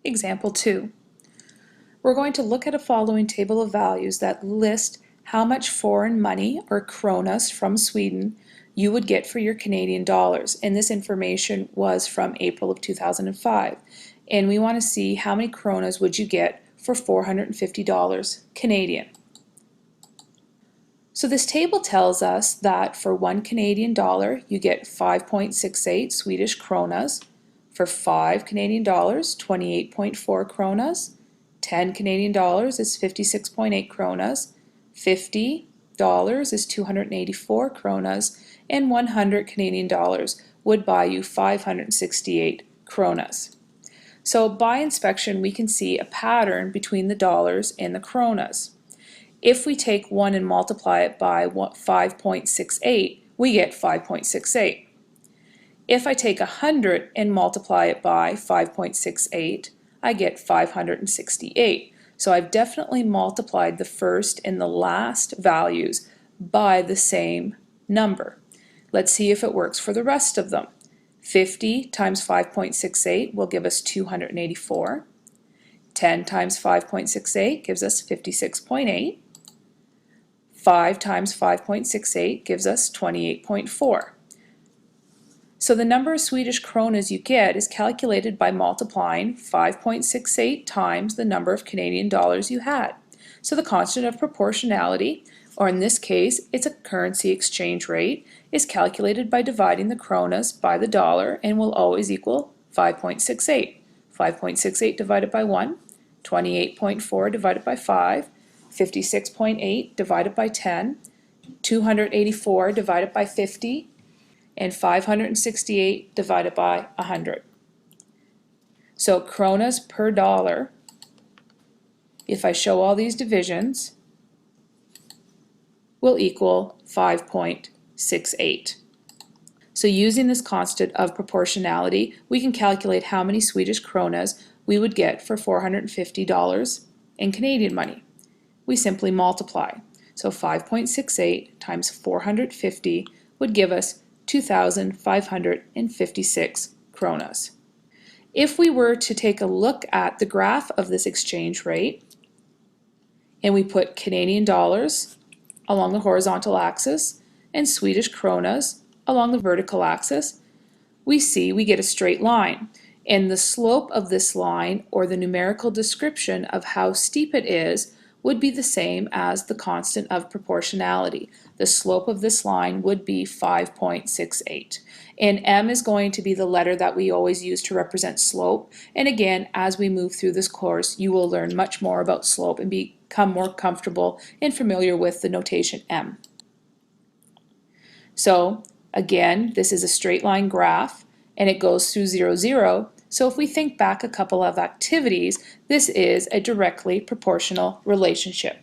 Example 2. We're going to look at a following table of values that list how much foreign money, or kronas, from Sweden you would get for your Canadian dollars. And this information was from April of 2005. And we want to see how many kronas would you get for $450 Canadian. So this table tells us that for 1 Canadian dollar you get 5.68 Swedish kronas, for 5 Canadian dollars 28.4 kronas, 10 Canadian dollars is 56.8 kronas, $50 is 284 kronas, and 100 Canadian dollars would buy you 568 kronas. So by inspection we can see a pattern between the dollars and the kronas. If we take 1 and multiply it by 5.68, we get 5.68. If I take 100 and multiply it by 5.68, I get 568. So I've definitely multiplied the first and the last values by the same number. Let's see if it works for the rest of them. 50 times 5.68 will give us 284. 10 times 5.68 gives us 56.8. 5 times 5.68 gives us 28.4. So the number of Swedish kronas you get is calculated by multiplying 5.68 times the number of Canadian dollars you had. So the constant of proportionality, or in this case it's a currency exchange rate, is calculated by dividing the kronas by the dollar and will always equal 5.68. 5.68 divided by 1, 28.4 divided by 5, 56.8 divided by 10, 284 divided by 50, and 568 divided by 100. So kronas per dollar, if I show all these divisions, will equal 5.68. So using this constant of proportionality, we can calculate how many Swedish kronas we would get for $450 in Canadian money. We simply multiply. So 5.68 times 450 would give us 2,556 kronas. If we were to take a look at the graph of this exchange rate, and we put Canadian dollars along the horizontal axis and Swedish kronas along the vertical axis, we get a straight line. And the slope of this line, or the numerical description of how steep it is, would be the same as the constant of proportionality. The slope of this line would be 5.68. And m is going to be the letter that we always use to represent slope. And again, as we move through this course, you will learn much more about slope and become more comfortable and familiar with the notation m. So again, this is a straight line graph and it goes through 0, 0. So if we think back a couple of activities, this is a directly proportional relationship.